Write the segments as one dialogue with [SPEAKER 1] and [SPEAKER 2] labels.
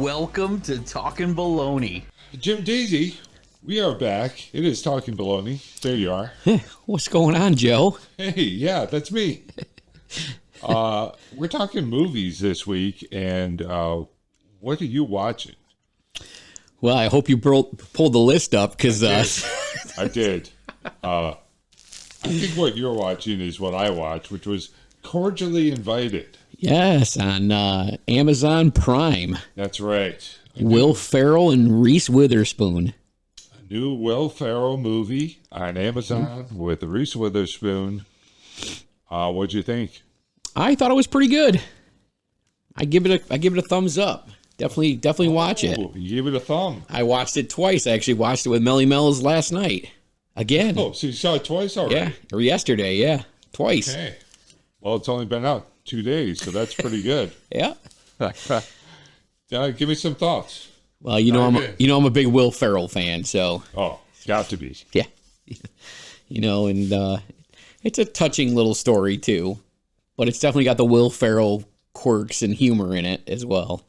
[SPEAKER 1] welcome to Talkin' Baloney.
[SPEAKER 2] Jim Deezy, we are back. It is Talking Baloney. There you are.
[SPEAKER 3] What's going on, Joe?
[SPEAKER 2] Hey, yeah, that's me. We're talking movies this week, and what are you watching?
[SPEAKER 3] Well, I hope you pulled the list up because
[SPEAKER 2] I did. I think what you're watching is what I watched, which was Cordially Invited.
[SPEAKER 3] yes, on Amazon Prime.
[SPEAKER 2] That's right.
[SPEAKER 3] Will Ferrell and Reese Witherspoon.
[SPEAKER 2] A new Will Ferrell movie on Amazon with Reese Witherspoon. What'd you think?
[SPEAKER 3] I thought it was pretty good. I give it a thumbs up. Definitely watch it.
[SPEAKER 2] You give it a thumb.
[SPEAKER 3] I watched it twice. I actually watched it with Melly Mel's last night. Again.
[SPEAKER 2] Oh, so you saw it twice already?
[SPEAKER 3] Yeah, or yesterday. Yeah, twice.
[SPEAKER 2] Okay. Well, it's only been out 2 days, so that's pretty good.
[SPEAKER 3] Yeah.
[SPEAKER 2] Give me some thoughts.
[SPEAKER 3] Well, I'm a big Will Ferrell fan, so
[SPEAKER 2] Oh, got to be.
[SPEAKER 3] yeah. And it's a touching little story too, but it's definitely got the Will Ferrell quirks and humor in it as well.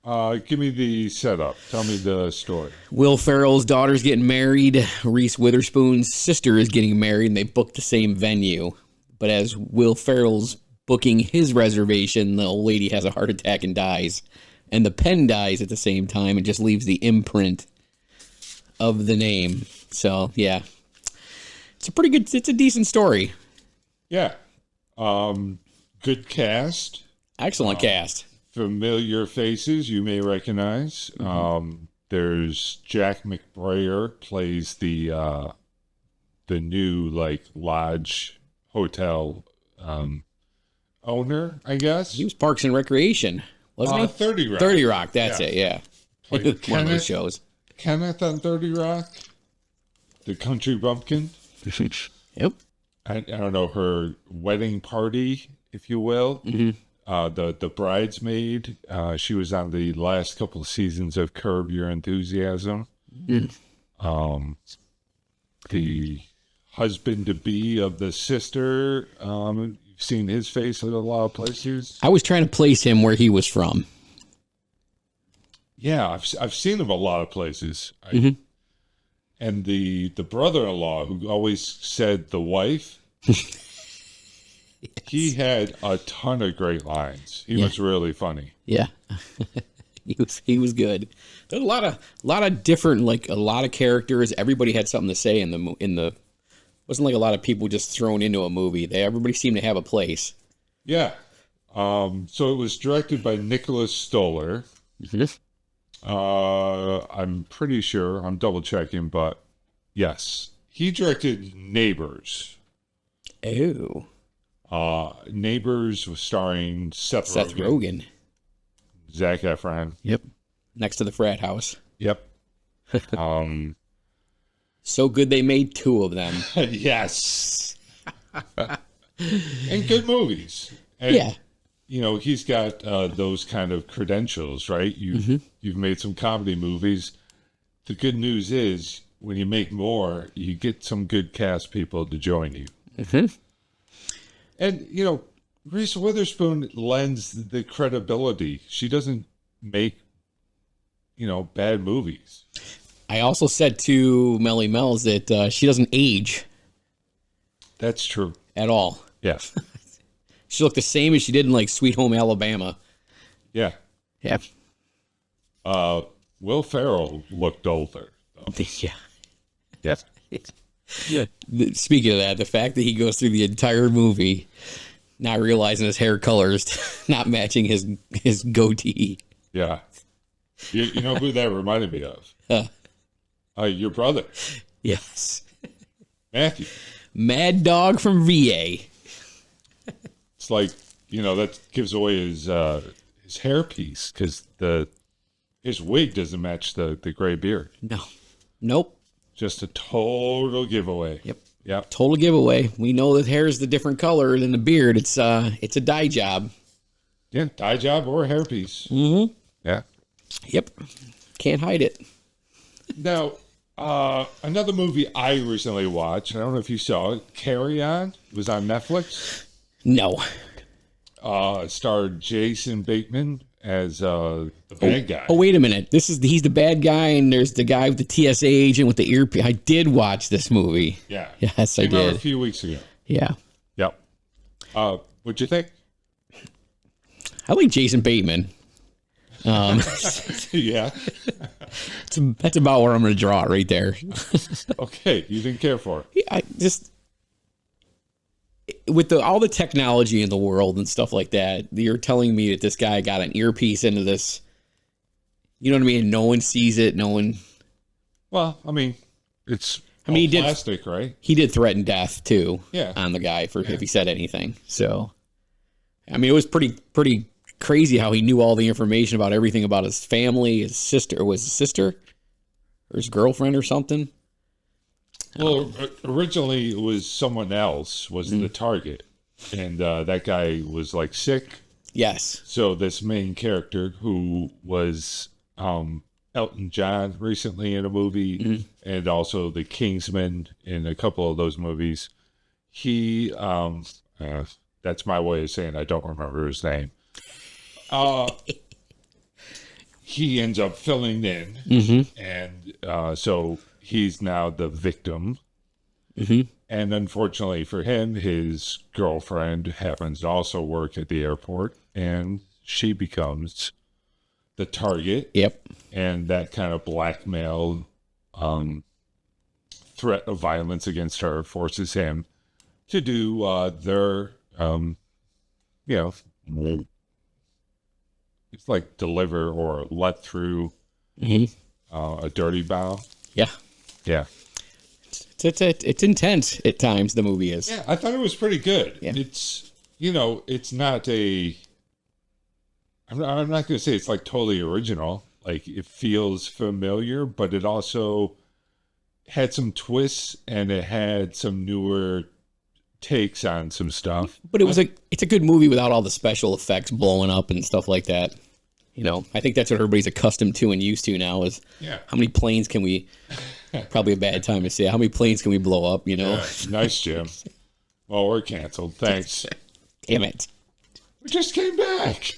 [SPEAKER 2] Give me the setup. Tell me the story.
[SPEAKER 3] Will Ferrell's daughter's getting married. Reese Witherspoon's sister is getting married, and they booked the same venue. But as Will Ferrell's booking his reservation, the old lady has a heart attack and dies. And the pen dies at the same time and just leaves the imprint of the name. So, yeah. It's a decent story.
[SPEAKER 2] Yeah. Good cast.
[SPEAKER 3] Excellent cast.
[SPEAKER 2] Familiar faces you may recognize. There's Jack McBrayer plays the new lodge hotel owner, I guess.
[SPEAKER 3] He was Parks and Recreation, wasn't he?
[SPEAKER 2] 30 Rock.
[SPEAKER 3] 30 Rock, that's it, yeah.
[SPEAKER 2] Played
[SPEAKER 3] One of those shows.
[SPEAKER 2] Kenneth on 30 Rock. The country bumpkin.
[SPEAKER 3] Yep.
[SPEAKER 2] I don't know, her wedding party, if you will.
[SPEAKER 3] Mm-hmm.
[SPEAKER 2] The bridesmaid. She was on the last couple of seasons of Curb Your Enthusiasm.
[SPEAKER 3] Mm.
[SPEAKER 2] The husband-to-be of the sister. You've seen his face in a lot of places.
[SPEAKER 3] I was trying to place him where he was from.
[SPEAKER 2] Yeah, I've seen him a lot of places.
[SPEAKER 3] Mm-hmm.
[SPEAKER 2] And the brother-in-law who always said the wife.
[SPEAKER 3] Yes.
[SPEAKER 2] He had a ton of great lines. He was really funny.
[SPEAKER 3] Yeah. he was good. There's a lot of different, a lot of characters. Everybody had something to say in the wasn't like a lot of people just thrown into a movie. Everybody seemed to have a place.
[SPEAKER 2] Yeah. So it was directed by Nicholas Stoller.
[SPEAKER 3] Mm-hmm.
[SPEAKER 2] I'm pretty sure, I'm double checking, but yes. He directed Neighbors.
[SPEAKER 3] Oh.
[SPEAKER 2] Neighbors was starring Seth
[SPEAKER 3] Rogen.
[SPEAKER 2] Zac Efron.
[SPEAKER 3] Yep. Next to the frat house.
[SPEAKER 2] Yep.
[SPEAKER 3] So good they made two of them.
[SPEAKER 2] Yes. And good movies. And,
[SPEAKER 3] yeah.
[SPEAKER 2] He's got those kind of credentials, right? You've made some comedy movies. The good news is when you make more, you get some good cast people to join you.
[SPEAKER 3] Mm-hmm.
[SPEAKER 2] And, Reese Witherspoon lends the credibility. She doesn't make, bad movies.
[SPEAKER 3] I also said to Melly Mel's that she doesn't age.
[SPEAKER 2] That's true.
[SPEAKER 3] At all.
[SPEAKER 2] Yeah.
[SPEAKER 3] She looked the same as she did in Sweet Home Alabama.
[SPEAKER 2] Yeah.
[SPEAKER 3] Yeah.
[SPEAKER 2] Will Ferrell looked older, though.
[SPEAKER 3] Yeah.
[SPEAKER 2] Yeah.
[SPEAKER 3] Yeah. Speaking of that, the fact that he goes through the entire movie not realizing his hair color is not matching his goatee.
[SPEAKER 2] Yeah. You know who that reminded me of? Your brother.
[SPEAKER 3] Yes.
[SPEAKER 2] Matthew.
[SPEAKER 3] Mad Dog from VA.
[SPEAKER 2] It's like, that gives away his hairpiece because his wig doesn't match the gray beard.
[SPEAKER 3] No. Nope.
[SPEAKER 2] Just a total giveaway.
[SPEAKER 3] Yep.
[SPEAKER 2] Yep.
[SPEAKER 3] Total giveaway. We know that hair is the different color than the beard. It's a dye job.
[SPEAKER 2] Yeah, dye job or a hairpiece.
[SPEAKER 3] Mm-hmm.
[SPEAKER 2] Yeah.
[SPEAKER 3] Yep. Can't hide it.
[SPEAKER 2] Now, another movie I recently watched, I don't know if you saw it, Carry On, it was on Netflix.
[SPEAKER 3] No.
[SPEAKER 2] Starred Jason Bateman as the bad guy.
[SPEAKER 3] Oh, wait a minute. He's the bad guy, and there's the guy with the TSA agent with the earpiece. I did watch this movie.
[SPEAKER 2] Yeah.
[SPEAKER 3] Yes, I
[SPEAKER 2] Came out
[SPEAKER 3] did.
[SPEAKER 2] a few weeks ago.
[SPEAKER 3] Yeah.
[SPEAKER 2] Yep. What'd you think?
[SPEAKER 3] I like Jason Bateman.
[SPEAKER 2] Yeah.
[SPEAKER 3] That's about where I'm going to draw it right there.
[SPEAKER 2] Okay. You didn't care for it.
[SPEAKER 3] Yeah, I just with all the technology in the world and stuff like that, you're telling me that this guy got an earpiece into this. You know what I mean? No one sees it. No one.
[SPEAKER 2] Well, I mean, it's
[SPEAKER 3] he did
[SPEAKER 2] plastic, right?
[SPEAKER 3] He did threaten death too.
[SPEAKER 2] Yeah.
[SPEAKER 3] On the guy if he said anything. So, I mean, it was pretty crazy how he knew all the information about everything about his family, his sister, or his girlfriend or something.
[SPEAKER 2] Well, originally it was someone else was the target, and that guy was like sick.
[SPEAKER 3] Yes.
[SPEAKER 2] So this main character, who was Elton John recently in a movie, and also the Kingsman in a couple of those movies, he that's my way of saying I don't remember his name. He ends up filling in, and so he's now the victim. And unfortunately for him, his girlfriend happens to also work at the airport, and she becomes the target.
[SPEAKER 3] Yep.
[SPEAKER 2] And that kind of blackmail, threat of violence against her forces him to do their, it's like deliver or let through a dirty bow.
[SPEAKER 3] Yeah.
[SPEAKER 2] Yeah.
[SPEAKER 3] It's intense at times, the movie is.
[SPEAKER 2] Yeah, I thought it was pretty good.
[SPEAKER 3] Yeah.
[SPEAKER 2] It's, it's not I'm not going to say it's like totally original. Like it feels familiar, but it also had some twists and it had some newer takes on some stuff.
[SPEAKER 3] But it's a good movie without all the special effects blowing up and stuff like that. I think that's what everybody's accustomed to and used to now is how many planes can we, probably a bad time to say, how many planes can we blow up,
[SPEAKER 2] Yeah, nice, Jim. Well, we're canceled. Thanks.
[SPEAKER 3] Damn it.
[SPEAKER 2] We just came back.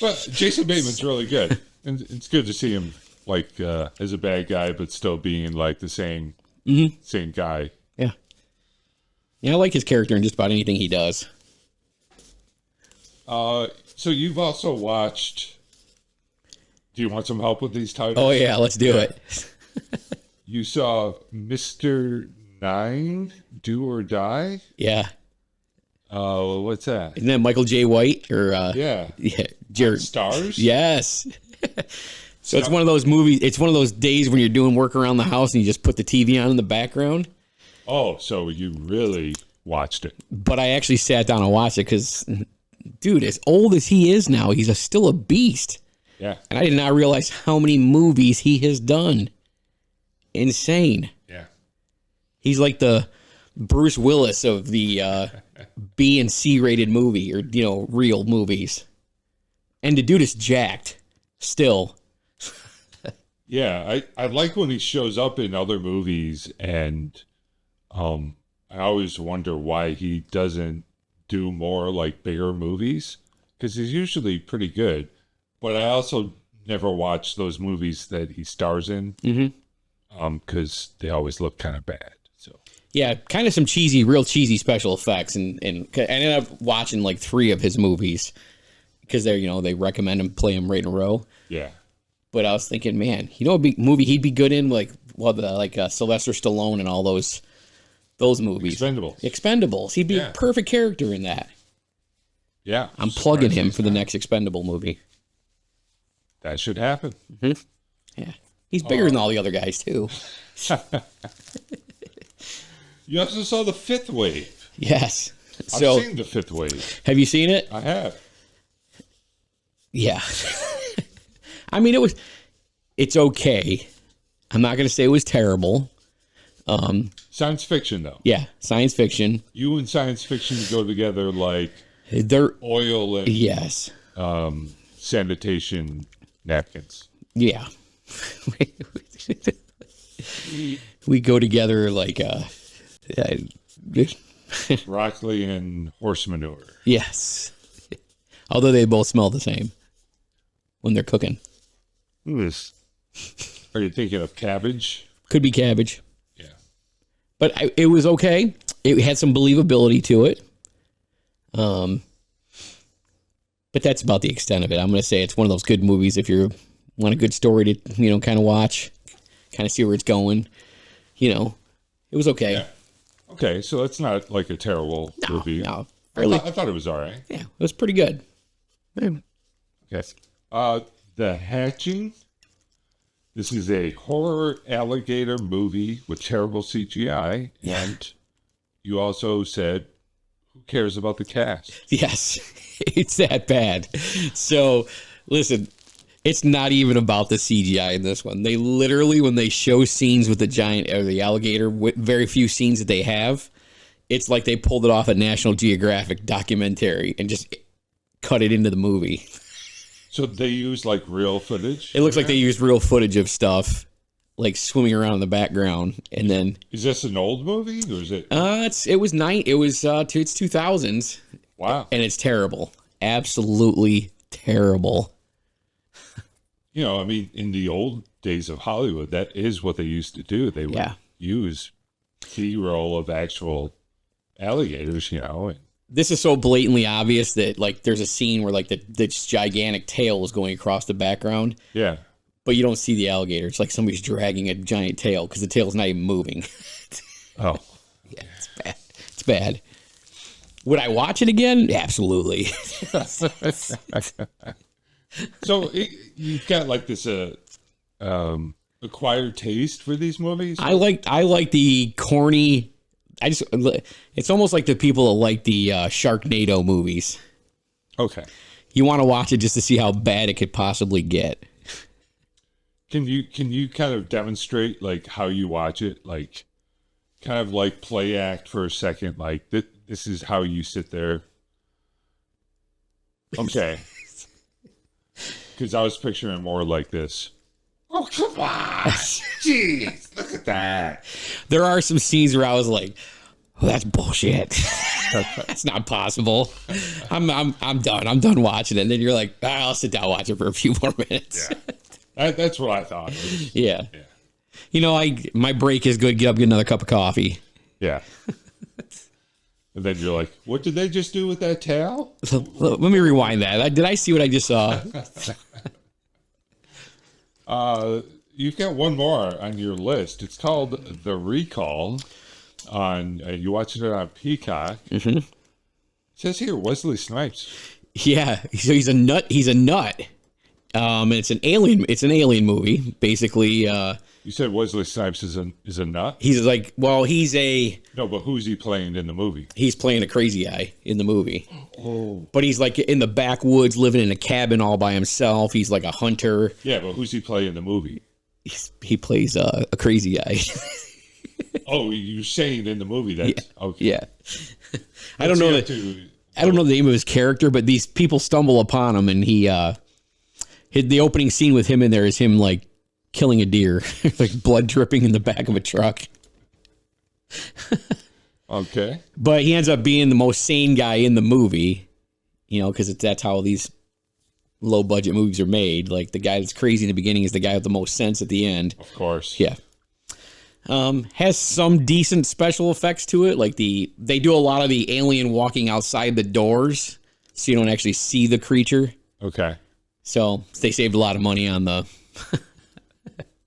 [SPEAKER 2] But Jason Bateman's really good. And it's good to see him like as a bad guy, but still being like the same guy.
[SPEAKER 3] Yeah. Yeah, I like his character in just about anything he does.
[SPEAKER 2] So you've also watched. Do you want some help with these titles?
[SPEAKER 3] Oh yeah, let's do it.
[SPEAKER 2] You saw Mr. 9, Do or Die?
[SPEAKER 3] Yeah.
[SPEAKER 2] What's that?
[SPEAKER 3] Isn't that Michael J. White or
[SPEAKER 2] Yeah.
[SPEAKER 3] Jared
[SPEAKER 2] Starz?
[SPEAKER 3] Yes. So it's one of those movies. It's one of those days when you're doing work around the house and you just put the TV on in the background.
[SPEAKER 2] Oh, so you really watched it?
[SPEAKER 3] But I actually sat down and watched it because, dude, as old as he is now, he's still a beast.
[SPEAKER 2] Yeah.
[SPEAKER 3] And I did not realize how many movies he has done. Insane.
[SPEAKER 2] Yeah.
[SPEAKER 3] He's like the Bruce Willis of the B and C rated movie or, real movies. And the dude is jacked still.
[SPEAKER 2] Yeah, I like when he shows up in other movies, and I always wonder why he doesn't do more like bigger movies, because he's usually pretty good. But I also never watch those movies that he stars in, because they always look kind of bad. So
[SPEAKER 3] yeah, kind of some real cheesy special effects, and I ended up watching like 3 of his movies because they recommend him, play him right in a row.
[SPEAKER 2] yeah.
[SPEAKER 3] But I was thinking, man, a big movie he'd be good in, Sylvester Stallone and all those movies. Expendables. He'd be a perfect character in that.
[SPEAKER 2] Yeah.
[SPEAKER 3] I'm plugging him for the next Expendable movie.
[SPEAKER 2] That should happen.
[SPEAKER 3] Yeah. He's bigger than all the other guys, too.
[SPEAKER 2] You also saw The Fifth Wave.
[SPEAKER 3] Yes.
[SPEAKER 2] I've seen The Fifth Wave.
[SPEAKER 3] Have you seen it?
[SPEAKER 2] I have.
[SPEAKER 3] Yeah. I mean, it's okay. I'm not going to say it was terrible.
[SPEAKER 2] Science fiction, though.
[SPEAKER 3] Yeah, science fiction.
[SPEAKER 2] You and science fiction go together like
[SPEAKER 3] They're
[SPEAKER 2] oil and
[SPEAKER 3] yes.
[SPEAKER 2] Sanitation napkins.
[SPEAKER 3] Yeah. We go together like
[SPEAKER 2] Broccoli and horse manure.
[SPEAKER 3] Yes. Although they both smell the same when they're cooking.
[SPEAKER 2] Are you thinking of cabbage?
[SPEAKER 3] Could be cabbage.
[SPEAKER 2] Yeah.
[SPEAKER 3] But it was okay. It had some believability to it. But that's about the extent of it. I'm going to say it's one of those good movies if you want a good story to, kind of watch, kind of see where it's going. It was okay.
[SPEAKER 2] Yeah. Okay, so it's not like a terrible review.
[SPEAKER 3] No,
[SPEAKER 2] I thought it was all right.
[SPEAKER 3] Yeah, it was pretty good.
[SPEAKER 2] Okay. The Hatching. This is a horror alligator movie with terrible CGI.
[SPEAKER 3] Yeah.
[SPEAKER 2] And you also said, who cares about the cast?
[SPEAKER 3] Yes, it's that bad. So, listen, it's not even about the CGI in this one. They literally, when they show scenes with the giant or the alligator, with very few scenes that they have, it's like they pulled it off a National Geographic documentary and just cut it into the movie.
[SPEAKER 2] So they use like real footage?
[SPEAKER 3] It looks like they used real footage of stuff, like swimming around in the background, and then.
[SPEAKER 2] Is this an old movie or is it?
[SPEAKER 3] It's 2000s.
[SPEAKER 2] Wow.
[SPEAKER 3] And it's terrible, absolutely terrible.
[SPEAKER 2] I mean, in the old days of Hollywood, that is what they used to do. They would use B-roll of actual alligators, and
[SPEAKER 3] this is so blatantly obvious that like there's a scene where like this gigantic tail is going across the background.
[SPEAKER 2] Yeah.
[SPEAKER 3] But you don't see the alligator. It's like somebody's dragging a giant tail because the tail's not even moving.
[SPEAKER 2] Oh.
[SPEAKER 3] Yeah, it's bad. It's bad. Would I watch it again? Absolutely.
[SPEAKER 2] So you've got like this acquired taste for these movies?
[SPEAKER 3] I like the corny. It's almost like the people that like the Sharknado movies.
[SPEAKER 2] Okay.
[SPEAKER 3] You want to watch it just to see how bad it could possibly get.
[SPEAKER 2] Can you kind of demonstrate like how you watch it? Like kind of like play act for a second. Like this is how you sit there. Okay. Because I was picturing more like this. Oh, come on. Jeez, look at that.
[SPEAKER 3] There are some scenes where I was like, oh, that's bullshit. That's not possible. I'm done. I'm done watching it. And then you're like, I'll sit down and watch it for a few more minutes.
[SPEAKER 2] Yeah. That's what I thought.
[SPEAKER 3] Yeah. My break is good. Get up, get another cup of coffee.
[SPEAKER 2] Yeah. And then you're like, what did they just do with that towel?
[SPEAKER 3] Let me rewind that. Did I see what I just saw?
[SPEAKER 2] You've got one more on your list. It's called The Recall. You watching it on Peacock. Mm-hmm. It says here Wesley Snipes.
[SPEAKER 3] Yeah, so he's a nut. He's a nut. And it's an alien. It's an alien movie, basically.
[SPEAKER 2] You said Wesley Snipes is a nut.
[SPEAKER 3] He's like, well, he's a.
[SPEAKER 2] No, but who's he playing in the movie?
[SPEAKER 3] He's playing a crazy guy in the movie.
[SPEAKER 2] Oh.
[SPEAKER 3] But he's like in the backwoods, living in a cabin all by himself. He's like a hunter.
[SPEAKER 2] Yeah, but who's he playing in the movie?
[SPEAKER 3] He plays a crazy guy.
[SPEAKER 2] Oh, you're saying in the movie that's okay.
[SPEAKER 3] Yeah. I don't know the name of his character, but these people stumble upon him, and the opening scene with him in there is him like killing a deer, like blood dripping in the back of a truck.
[SPEAKER 2] Okay.
[SPEAKER 3] But he ends up being the most sane guy in the movie, because that's how these low budget movies are made. Like the guy that's crazy in the beginning is the guy with the most sense at the end.
[SPEAKER 2] Of course.
[SPEAKER 3] Yeah. Has some decent special effects to it. Like they do a lot of the alien walking outside the doors, so you don't actually see the creature.
[SPEAKER 2] Okay.
[SPEAKER 3] So they saved a lot of money on the.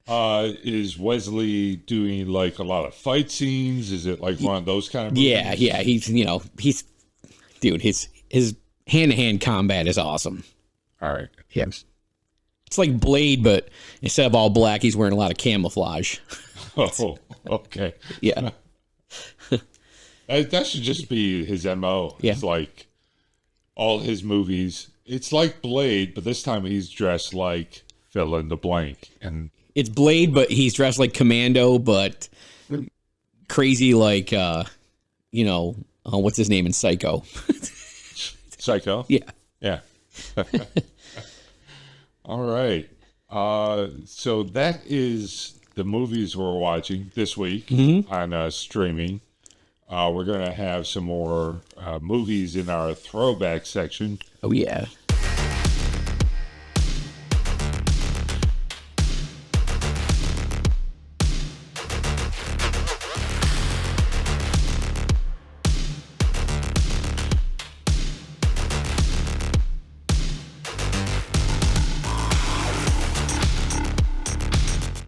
[SPEAKER 2] Is Wesley doing like a lot of fight scenes? Is it like one of those kind of movies?
[SPEAKER 3] Yeah. He's dude. His hand-to-hand combat is awesome.
[SPEAKER 2] All right.
[SPEAKER 3] Yeah. It's like Blade, but instead of all black, he's wearing a lot of camouflage.
[SPEAKER 2] Oh, okay.
[SPEAKER 3] Yeah.
[SPEAKER 2] That should just be his MO.
[SPEAKER 3] Yeah.
[SPEAKER 2] It's like all his movies. It's like Blade, but this time he's dressed like fill in the blank. And
[SPEAKER 3] it's Blade, but he's dressed like Commando, but crazy like, what's his name in Psycho?
[SPEAKER 2] Psycho?
[SPEAKER 3] Yeah.
[SPEAKER 2] Yeah. All right. So that is the movies we're watching this week on streaming. We're going to have some more movies in our throwback section.
[SPEAKER 3] Oh, yeah.